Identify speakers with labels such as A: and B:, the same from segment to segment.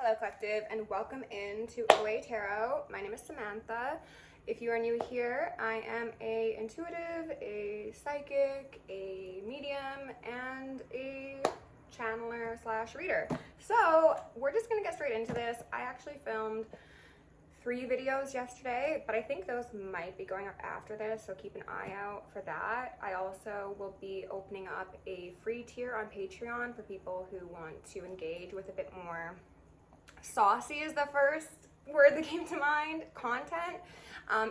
A: Hello Collective, and welcome into OAtarot. My name is Samantha. If you are new here, I am a intuitive, a psychic, a medium, and a channeler slash reader. So we're just gonna get straight into this. I actually filmed 3 videos yesterday, but I think those might be going up after this, so keep an eye out for that. I also will be opening up a free tier on Patreon for people who want to engage with a bit more saucy is the first word that came to mind, content.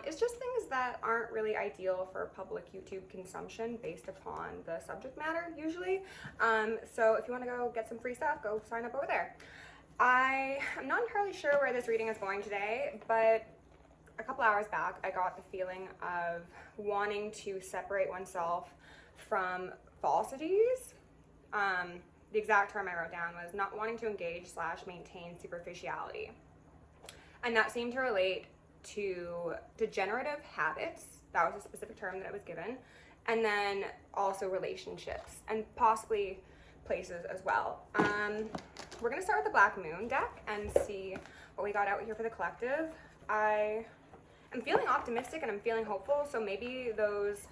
A: It's just things that aren't really ideal for public YouTube consumption based upon the subject matter usually. So if you want to go get some free stuff, go sign up over there. I am not entirely sure where this reading is going today, but a couple hours back I got the feeling of wanting to separate oneself from falsities. The exact term I wrote down was not wanting to engage / maintain superficiality. And that seemed to relate to degenerative habits. That was a specific term that it was given. And then also relationships and possibly places as well. We're gonna start with the Black Moon deck and see what we got out here for the collective. I am feeling optimistic and I'm feeling hopeful, so maybe those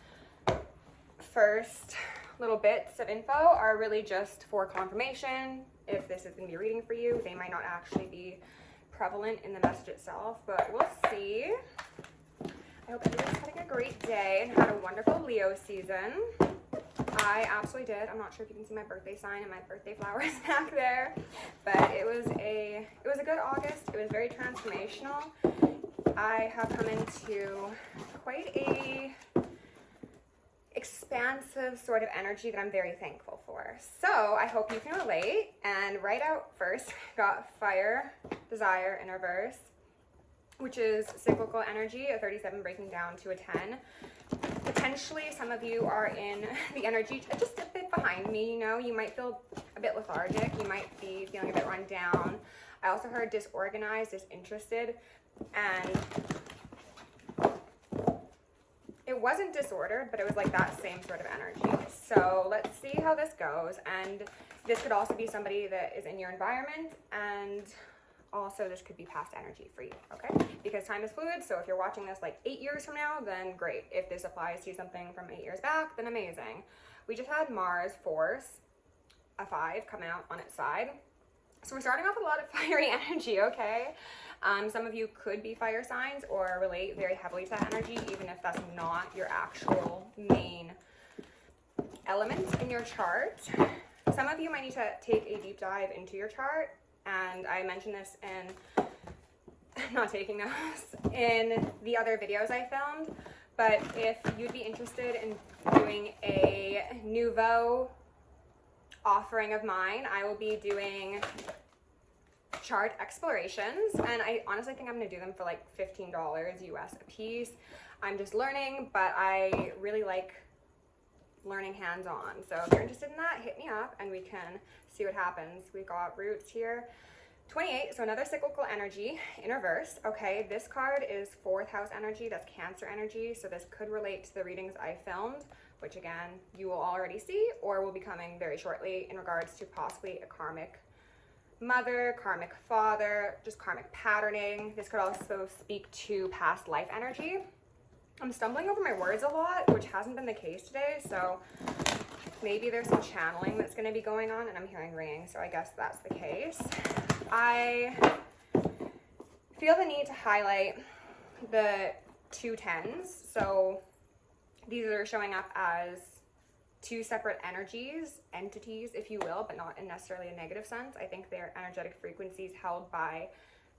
A: first little bits of info are really just for confirmation. If this is going to be a reading for you, they might not actually be prevalent in the message itself, but we'll see. I hope everyone's having a great day and had a wonderful Leo season. I absolutely did. I'm not sure if you can see my birthday sign and my birthday flowers back there, but it was a good August. It was very transformational. I have come into quite a expansive sort of energy that I'm very thankful for. So I hope you can relate. And right out first, got Fire, Desire in reverse, which is cyclical energy, a 37 breaking down to a 10. Potentially some of you are in the energy just a bit behind me, you know, you might feel a bit lethargic, you might be feeling a bit run down. I also heard disorganized, disinterested, and it wasn't disordered, but it was like that same sort of energy. So let's see how this goes. And this could also be somebody that is in your environment, and also this could be past energy for you, okay? Because time is fluid, so if you're watching this like 8 years from now, then great. If this applies to something from 8 years back, then amazing. We just had Mars Force, a 5, come out on its side. So we're starting off with a lot of fiery energy, okay? Some of you could be fire signs or relate very heavily to that energy, even if that's not your actual main element in your chart. Some of you might need to take a deep dive into your chart, and I mentioned this in, not taking notes, in the other videos I filmed, but if you'd be interested in doing a nouveau offering of mine, I will be doing chart explorations, and I honestly think I'm gonna do them for like $15 US a piece. I'm just learning, but I really like learning hands-on. So if you're interested in that, hit me up and we can see what happens. We got Roots here, 28, so another cyclical energy in reverse. Okay, this card is 4th house energy, that's Cancer energy, so this could relate to the readings I filmed, which again, you will already see or will be coming very shortly in regards to possibly a karmic mother, karmic father, just karmic patterning. This could also speak to past life energy. I'm stumbling over my words a lot, which hasn't been the case today, so maybe there's some channeling that's going to be going on, and I'm hearing ringing, so I guess that's the case. I feel the need to highlight the 2 10s, so these are showing up as 2 separate energies, entities, if you will, but not in necessarily a negative sense. I think they're energetic frequencies held by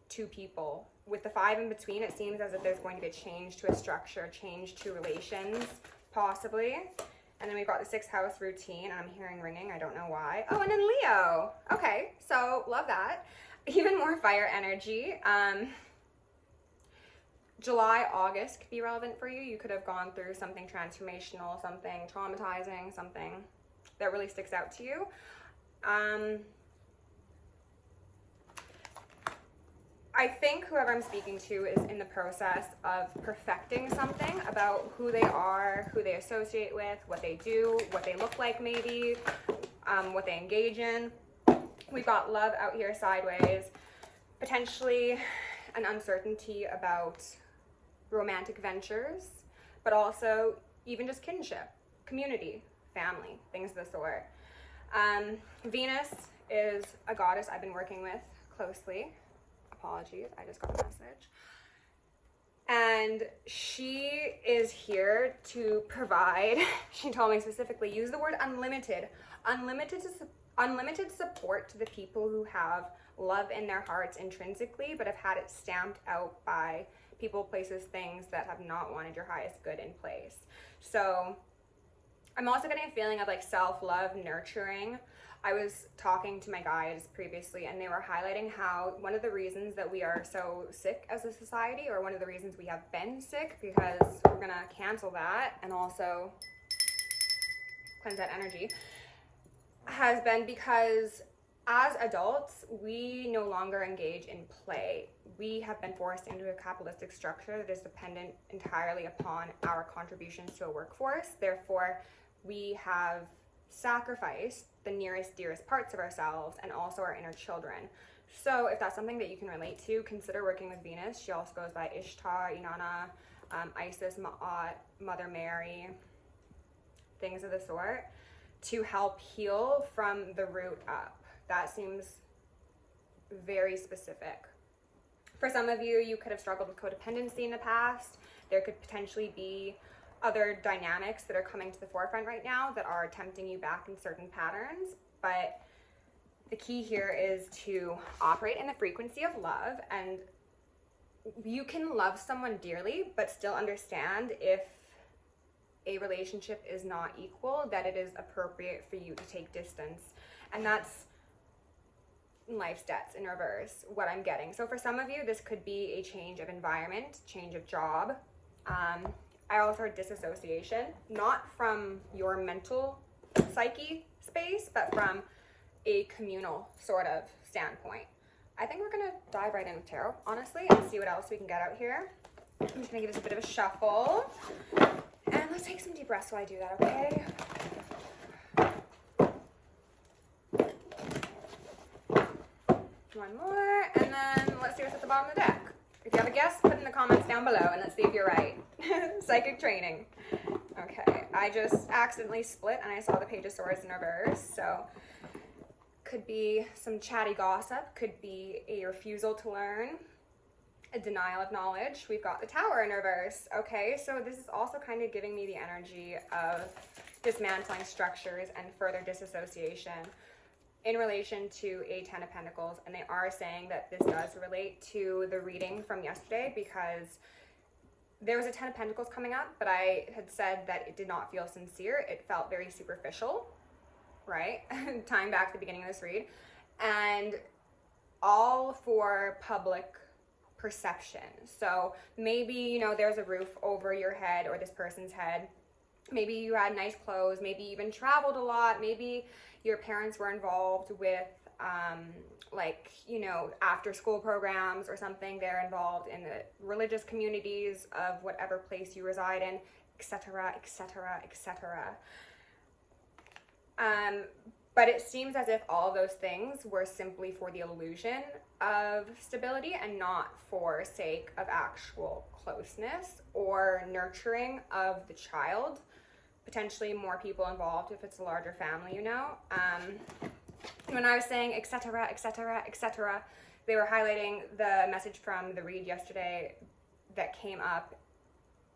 A: 2 people. With the 5 in between, it seems as if there's going to be a change to a structure, change to relations, possibly. And then we've got the 6th house routine, and I'm hearing ringing, I don't know why. Oh, and then Leo. Okay, so love that. Even more fire energy. July, August could be relevant for you. You could have gone through something transformational, something traumatizing, something that really sticks out to you. I think whoever I'm speaking to is in the process of perfecting something about who they are, who they associate with, what they do, what they look like maybe, what they engage in. We've got Love out here sideways, potentially an uncertainty about romantic ventures, but also even just kinship, community, family, things of the sort. Venus is a goddess I've been working with closely. Apologies, I just got a message. And she is here to provide, she told me specifically, use the word unlimited support to the people who have love in their hearts intrinsically, but have had it stamped out by people, places, things that have not wanted your highest good in place. So I'm also getting a feeling of like self-love, nurturing. I was talking to my guides previously, and they were highlighting how one of the reasons that we are so sick as a society, or one of the reasons we have been sick, because we're gonna cancel that and also cleanse that energy, has been because as adults, we no longer engage in play. We have been forced into a capitalistic structure that is dependent entirely upon our contributions to a workforce. Therefore, we have sacrificed the nearest, dearest parts of ourselves and also our inner children. So if that's something that you can relate to, consider working with Venus. She also goes by Ishtar, Inanna, Isis, Ma'at, Mother Mary, things of the sort, to help heal from the root up. That seems very specific. For some of you, you could have struggled with codependency in the past. There could potentially be other dynamics that are coming to the forefront right now that are tempting you back in certain patterns. But the key here is to operate in the frequency of love, and you can love someone dearly, but still understand if a relationship is not equal, that it is appropriate for you to take distance. And that's life's debts in reverse, what I'm getting. So for some of you, this could be a change of environment, change of job. I also heard disassociation, not from your mental psyche space, but from a communal sort of standpoint. I think we're gonna dive right into tarot, honestly, and see what else we can get out here. I'm just gonna give this a bit of a shuffle. And let's take some deep breaths while I do that, okay? One more, and then let's see what's at the bottom of the deck. If you have a guess, put in the comments down below, and let's see if you're right. Psychic training. Okay, I just accidentally split, and I saw the Page of Swords in reverse, so could be some chatty gossip, could be a refusal to learn, a denial of knowledge. We've got the Tower in reverse. Okay, so this is also kind of giving me the energy of dismantling structures and further disassociation in relation to a Ten of Pentacles. And they are saying that this does relate to the reading from yesterday, because there was a Ten of Pentacles coming up, but I had said that it did not feel sincere. It felt very superficial, right? Time back to the beginning of this read. And all for public perception. So maybe, you know, there's a roof over your head or this person's head. Maybe you had nice clothes, maybe even traveled a lot, maybe your parents were involved with like, you know, after school programs or something. They're involved in the religious communities of whatever place you reside in, etc., etc., etc. But it seems as if all those things were simply for the illusion of stability and not for sake of actual closeness or nurturing of the child. Potentially more people involved if it's a larger family, you know. When I was saying etc., etc., etc., they were highlighting the message from the read yesterday that came up,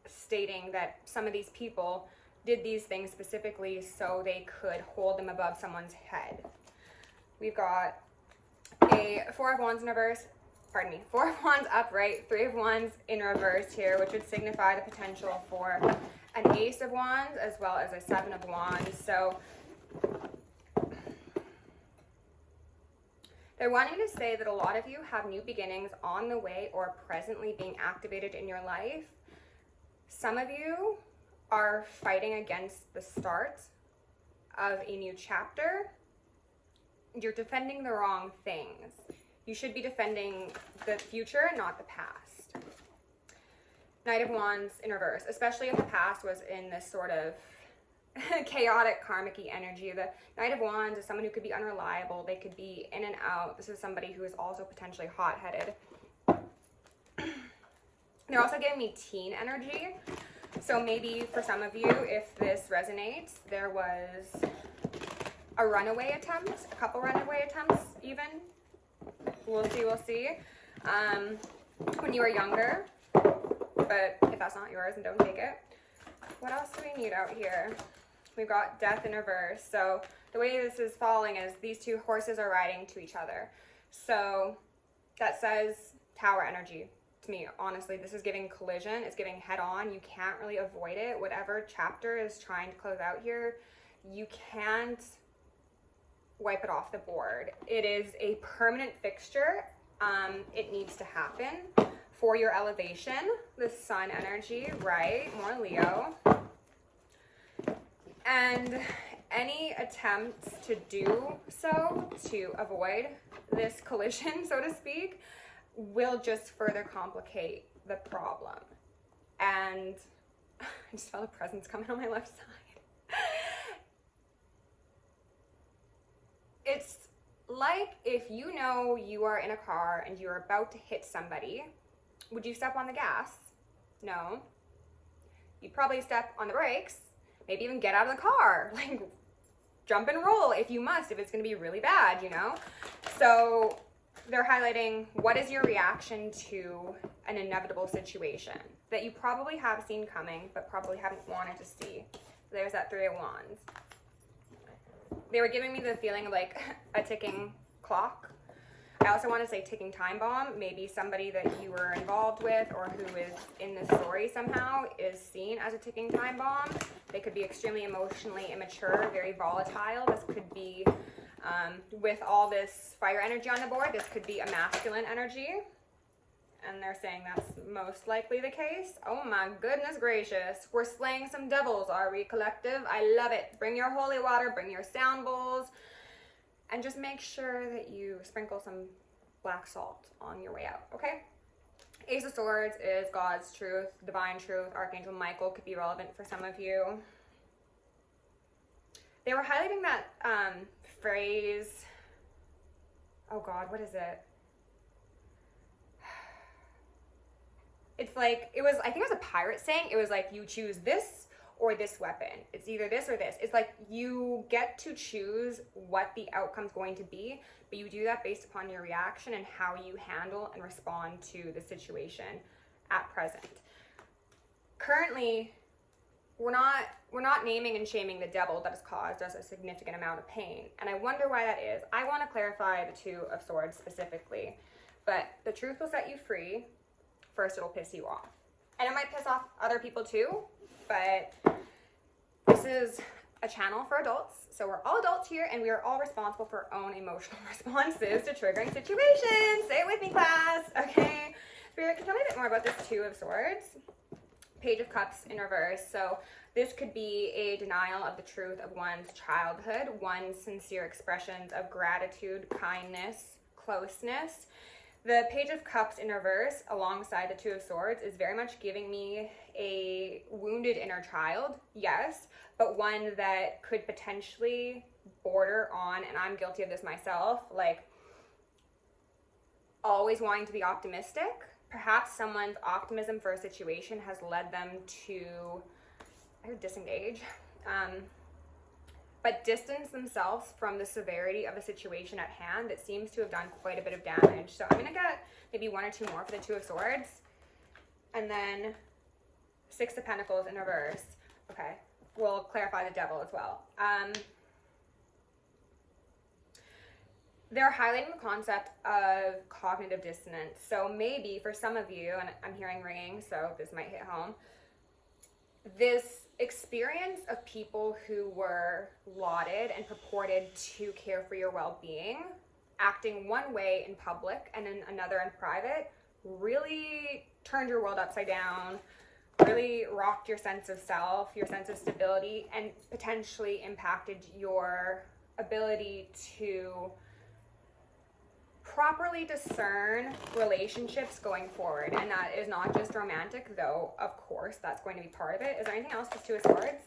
A: stating that some of these people did these things specifically so they could hold them above someone's head. We've got a Four of Wands in reverse, pardon me, Four of Wands upright, Three of Wands in reverse here, which would signify the potential for an Ace of Wands as well as a Seven of Wands. So they're wanting to say that a lot of you have new beginnings on the way or presently being activated in your life. Some of you are fighting against the start of a new chapter. You're defending the wrong things. You should be defending the future, not the past. Knight of Wands in reverse, especially if the past was in this sort of chaotic karmic-y energy. The Knight of Wands is someone who could be unreliable. They could be in and out. This is somebody who is also potentially hot-headed. They're also giving me teen energy. So maybe for some of you, if this resonates, there was a runaway attempt, a couple runaway attempts even. We'll see. When you were younger, but if that's not yours, then don't take it. What else do we need out here? We've got death in reverse. So the way this is falling is these two horses are riding to each other. So that says tower energy to me. Honestly, this is giving collision. It's giving head on. You can't really avoid it. Whatever chapter is trying to close out here, you can't wipe it off the board. It is a permanent fixture. It needs to happen for your elevation. The sun energy, right? More Leo. And any attempts to do so, to avoid this collision, so to speak, will just further complicate the problem. And I just felt a presence coming on my left side. It's like if you know you are in a car and you're about to hit somebody, would you step on the gas? No. You'd probably step on the brakes, maybe even get out of the car, like jump and roll if you must, if it's going to be really bad, you know? So they're highlighting what is your reaction to an inevitable situation that you probably have seen coming, but probably haven't wanted to see. There's that Three of Wands. They were giving me the feeling of like a ticking clock. I also want to say ticking time bomb. Maybe somebody that you were involved with or who is in this story somehow is seen as a ticking time bomb. They could be extremely emotionally immature, very volatile. This could be, with all this fire energy on the board, this could be a masculine energy. And they're saying that's most likely the case. Oh my goodness gracious. We're slaying some devils, are we, collective? I love it. Bring your holy water, bring your sound bowls, and just make sure that you sprinkle some black salt on your way out, okay? Ace of Swords is God's truth, divine truth. Archangel Michael could be relevant for some of you. They were highlighting that phrase, oh God, what is it? It's like, I think it was a pirate saying, it was like, you choose this or this weapon. It's either this or this. It's like you get to choose what the outcome's going to be, but you do that based upon your reaction and how you handle and respond to the situation at present. Currently, we're not naming and shaming the devil that has caused us a significant amount of pain. And I wonder why that is. I want to clarify the Two of Swords specifically, but the truth will set you free. First, it'll piss you off. And it might piss off other people too, but this is a channel for adults. So we're all adults here and we are all responsible for our own emotional responses to triggering situations. Say it with me, class. Okay. Spirit, can you tell me a bit more about this Two of Swords? Page of Cups in reverse. So this could be a denial of the truth of one's childhood, one's sincere expressions of gratitude, kindness, closeness. The Page of Cups in reverse alongside the Two of Swords is very much giving me a wounded inner child, yes, but one that could potentially border on, and I'm guilty of this myself, like always wanting to be optimistic. Perhaps someone's optimism for a situation has led them to disengage, but distance themselves from the severity of the situation at hand that seems to have done quite a bit of damage. So I'm going to get maybe one or two more for the Two of Swords. And then Six of Pentacles in reverse. Okay, we'll clarify the devil as well. They're highlighting the concept of cognitive dissonance. So maybe for some of you, and I'm hearing ringing, so this might hit home, this experience of people who were lauded and purported to care for your well-being, acting one way in public and then another in private, really turned your world upside down, really rocked your sense of self, your sense of stability, and potentially impacted your ability to properly discern relationships going forward. And that is not just romantic, though of course that's going to be part of it. Is there anything else with Two of Swords?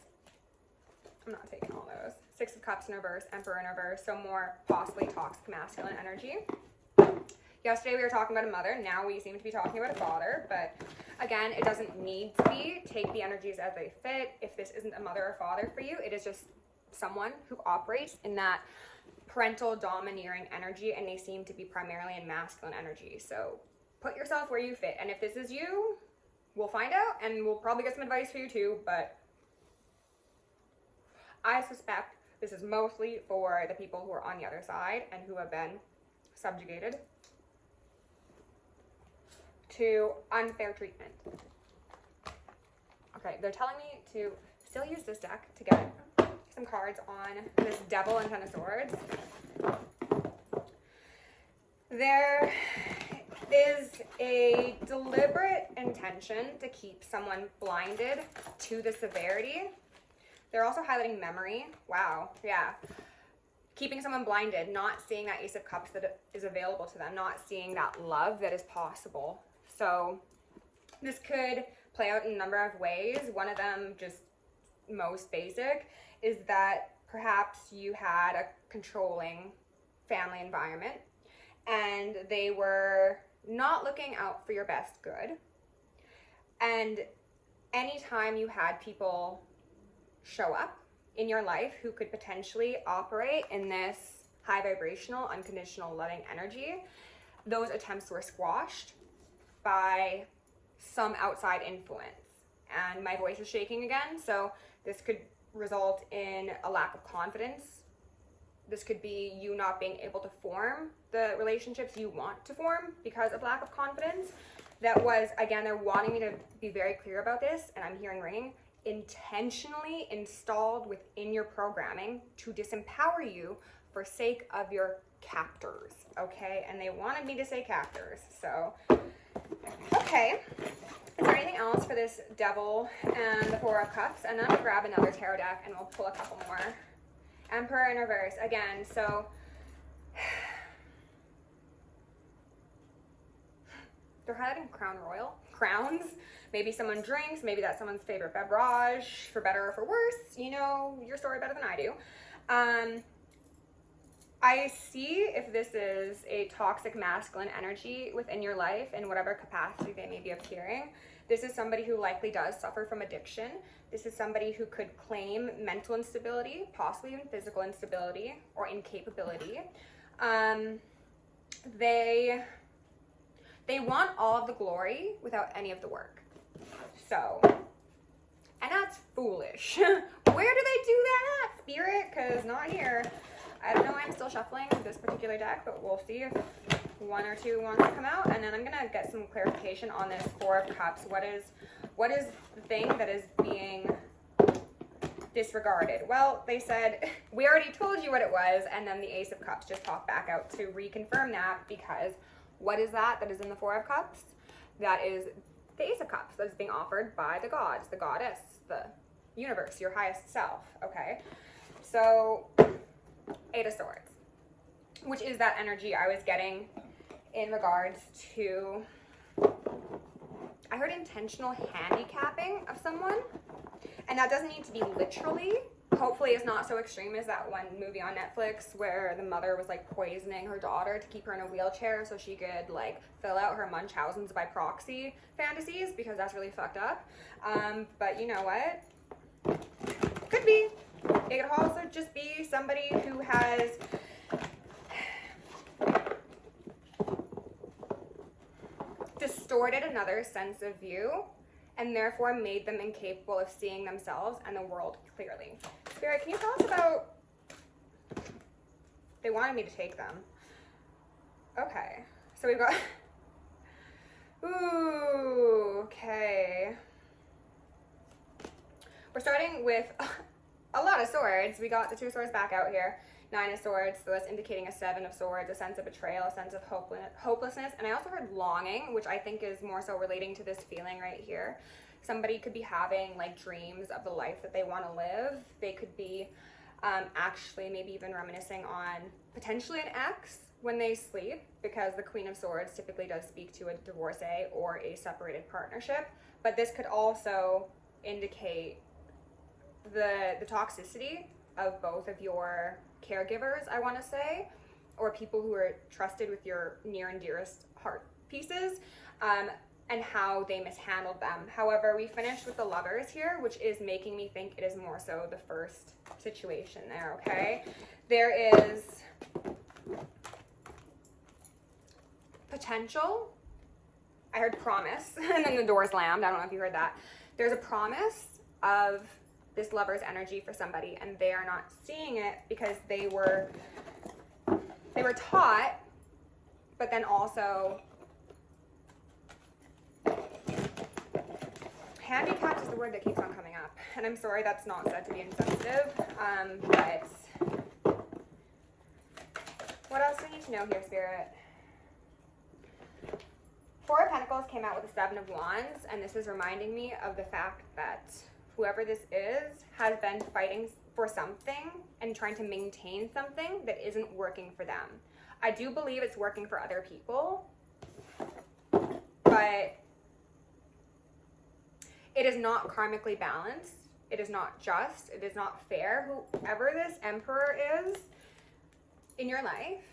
A: I'm not taking all those. Six of Cups in reverse, Emperor in reverse, so more possibly toxic masculine energy. Yesterday we were talking about a mother, now we seem to be talking about a father, but again, it doesn't need to be. Take the energies as they fit. If this isn't a mother or father for you, it is just someone who operates in that parental domineering energy, and they seem to be primarily in masculine energy. So put yourself where you fit, and if this is you, we'll find out, and we'll probably get some advice for you too, but I suspect this is mostly for the people who are on the other side and who have been subjugated to unfair treatment. Okay, they're telling me to still use this deck to get some cards on this Devil and Ten of Swords. There is a deliberate intention to keep someone blinded to the severity. They're also highlighting memory. Wow, yeah. Keeping someone blinded, not seeing that Ace of Cups that is available to them, not seeing that love that is possible. So this could play out in a number of ways. One of them, just most basic, is that perhaps you had a controlling family environment and they were not looking out for your best good. And anytime you had people show up in your life who could potentially operate in this high vibrational, unconditional, loving energy, those attempts were squashed by some outside influence. And my voice is shaking again, so this could result in a lack of confidence. This could be you not being able to form the relationships you want to form because of lack of confidence. That was, again, they're wanting me to be very clear about this, and I'm hearing ringing, intentionally installed within your programming to disempower you for sake of your captors, okay? And they wanted me to say captors, so okay. Is there anything else for this Devil and the Four of Cups? And then I'm gonna grab another tarot deck and we'll pull a couple more. Emperor in reverse again. So they're highlighting Crown Royal, crowns. Maybe someone drinks. Maybe that's someone's favorite beverage, for better or for worse. You know your story better than I do. I see if this is a toxic masculine energy within your life in whatever capacity they may be appearing. This is somebody who likely does suffer from addiction. This is somebody who could claim mental instability, possibly even physical instability or incapability. They want all of the glory without any of the work. So, and that's foolish. Where do they do that at, Spirit? Because not here. I don't know why I'm still shuffling this particular deck, but we'll see if one or two wants to come out. And then I'm going to get some clarification on this Four of Cups. What is the thing that is being disregarded? Well, they said, we already told you what it was, and then the Ace of Cups just popped back out to reconfirm that, because what is that is in the Four of Cups? That is the Ace of Cups that is being offered by the gods, the goddess, the universe, your highest self, okay? So Eight of Swords, which is that energy I was getting in regards to, I heard intentional handicapping of someone, and that doesn't need to be literally. Hopefully it's not so extreme as that one movie on Netflix where the mother was like poisoning her daughter to keep her in a wheelchair so she could like fill out her Munchausen's by proxy fantasies, because that's really fucked up. But you know what? Could be. It could also just be somebody who has distorted another sense of view and therefore made them incapable of seeing themselves and the world clearly. Spirit, can you tell us about, they wanted me to take them. Okay, so we've got, ooh, okay. We're starting with a lot of swords. We got the Two of Swords back out here. Nine of Swords, so that's indicating a Seven of Swords, a sense of betrayal, a sense of hopelessness. And I also heard longing, which I think is more so relating to this feeling right here. Somebody could be having like dreams of the life that they want to live. They could be actually maybe even reminiscing on potentially an ex when they sleep, because the Queen of Swords typically does speak to a divorcee or a separated partnership. But this could also indicate the toxicity of both of your caregivers, I want to say, or people who are trusted with your near and dearest heart pieces, and how they mishandled them. However, we finished with the Lovers here, which is making me think it is more so the first situation there, okay? There is potential. I heard promise, and then the door slammed. I don't know if you heard that. There's a promise of this Lover's energy for somebody, and they are not seeing it because they were taught, but then also handicapped is the word that keeps on coming up. And I'm sorry that's not said to be insensitive, but what else do we need to know here, Spirit? Four of Pentacles came out with the Seven of Wands, and this is reminding me of the fact that whoever this is has been fighting for something and trying to maintain something that isn't working for them. I do believe it's working for other people, but it is not karmically balanced. It is not just. It is not fair. Whoever this Emperor is in your life,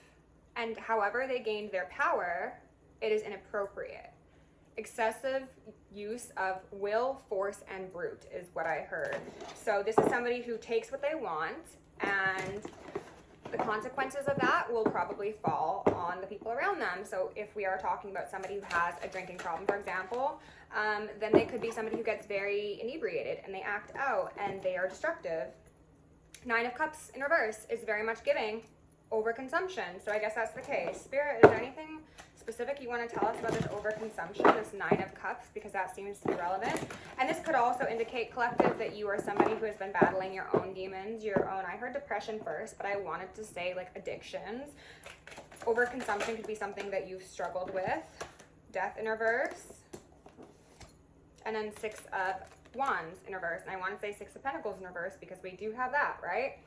A: and however they gained their power, it is inappropriate. Excessive use of will, force, and brute is what I heard. So this is somebody who takes what they want, and the consequences of that will probably fall on the people around them. So if we are talking about somebody who has a drinking problem, for example, then they could be somebody who gets very inebriated and they act out and they are destructive. 9 of Cups in reverse is very much giving overconsumption. So I guess that's the case. Spirit, is there anything specific you want to tell us about this overconsumption, this 9 of Cups, because that seems to be relevant? And this could also indicate, collective, that you are somebody who has been battling your own demons, your own, I heard depression first, but I wanted to say like addictions. Overconsumption could be something that you've struggled with. Death in reverse. And then 6 of Wands in reverse. And I want to say 6 of Pentacles in reverse because we do have that, right?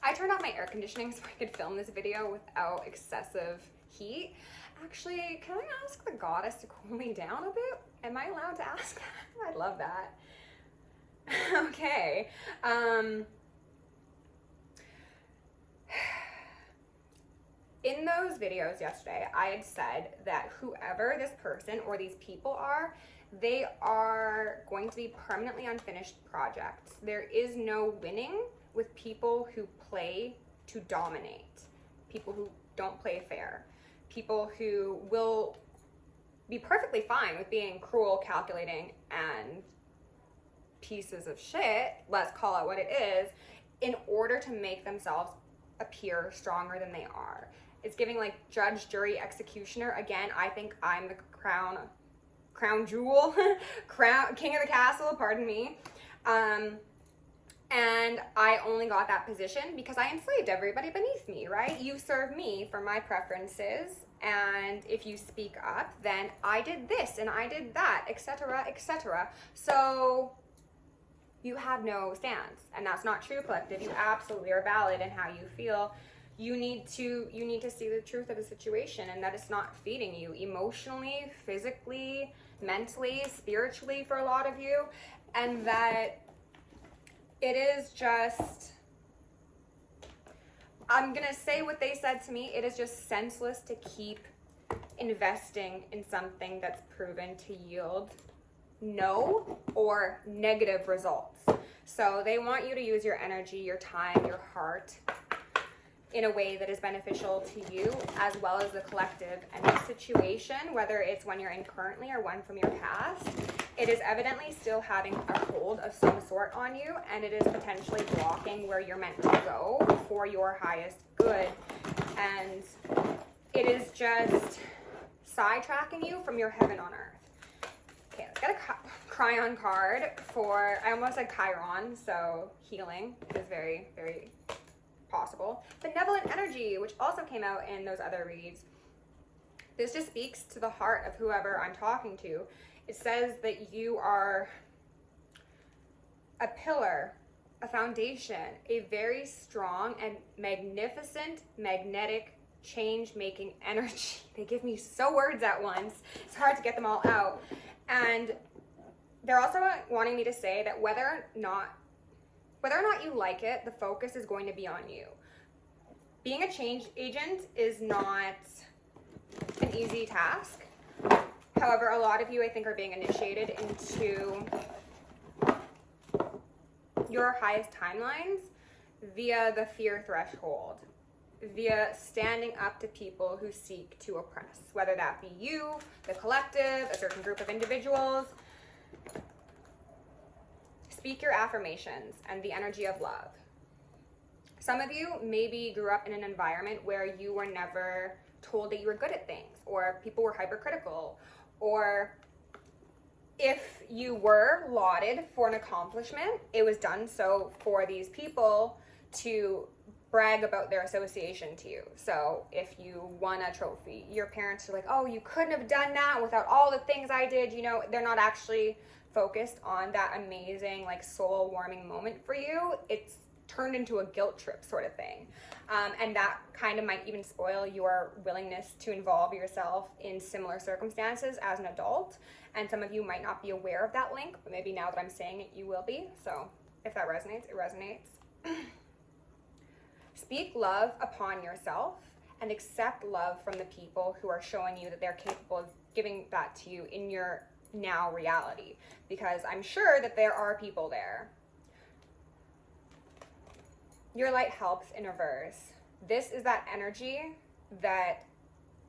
A: I turned off my air conditioning so I could film this video without excessive heat. Actually, can I ask the goddess to cool me down a bit? Am I allowed to ask that? I'd love that. Okay. In those videos yesterday, I had said that whoever this person or these people are, they are going to be permanently unfinished projects. There is no winning with people who play to dominate, people who don't play fair, people who will be perfectly fine with being cruel, calculating, and pieces of shit, let's call it what it is, in order to make themselves appear stronger than they are. It's giving like judge, jury, executioner. Again, I think I'm the crown jewel, king of the castle, pardon me. And I only got that position because I enslaved everybody beneath me, right? You serve me for my preferences, and if you speak up, then I did this and I did that, etc., etc. So you have no stance, and that's not true, collective. You absolutely are valid in how you feel. You need to see the truth of the situation, and that it's not feeding you emotionally, physically, mentally, spiritually for a lot of you, and that it is just, I'm gonna say what they said to me, it is just senseless to keep investing in something that's proven to yield no or negative results. So they want you to use your energy, your time, your heart in a way that is beneficial to you as well as the collective. And this situation, whether it's one you're in currently or one from your past, it is evidently still having a hold of some sort on you, and it is potentially blocking where you're meant to go for your highest good. And it is just sidetracking you from your heaven on earth. Okay, let's get a Cryon card for, I almost said Chiron, so healing is very, very possible. Benevolent energy, which also came out in those other reads. This just speaks to the heart of whoever I'm talking to. It says that you are a pillar, a foundation, a very strong and magnificent, magnetic, change-making energy. They give me so words at once. It's hard to get them all out. And They're also wanting me to say that whether or not you like it, the focus is going to be on you. Being a change agent is not an easy task. However, a lot of you, I think, are being initiated into your highest timelines via the fear threshold, via standing up to people who seek to oppress, whether that be you, the collective, a certain group of individuals. Speak your affirmations and the energy of love. Some of you maybe grew up in an environment where you were never told that you were good at things, or people were hypercritical, or if you were lauded for an accomplishment, it was done so for these people to brag about their association to you. So if you won a trophy, your parents are like, oh, you couldn't have done that without all the things I did. You know, they're not actually focused on that amazing, like, soul warming moment for you. It's turned into a guilt trip sort of thing. And that kind of might even spoil your willingness to involve yourself in similar circumstances as an adult. And some of you might not be aware of that link, but maybe now that I'm saying it, you will be. So if that resonates, it resonates. Speak love upon yourself and accept love from the people who are showing you that they're capable of giving that to you in your now reality, because I'm sure that there are people there. Your light helps in reverse. This is that energy that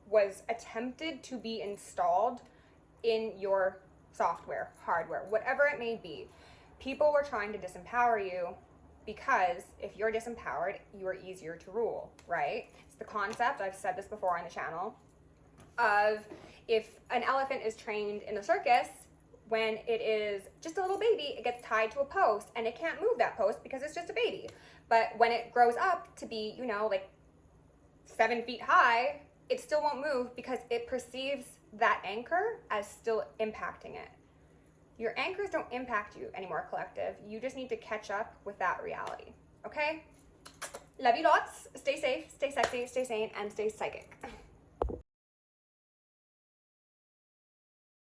A: was attempted to be installed in your software, hardware, whatever it may be. People were trying to disempower you because if you're disempowered, you are easier to rule, right? It's the concept, I've said this before on the channel, of if an elephant is trained in the circus, when it is just a little baby, it gets tied to a post and it can't move that post because it's just a baby. But when it grows up to be, you know, like 7 feet high, it still won't move because it perceives that anchor as still impacting it. Your anchors don't impact you anymore, collective. You just need to catch up with that reality, okay? Love you lots. Stay safe, stay sexy, stay sane, and stay psychic.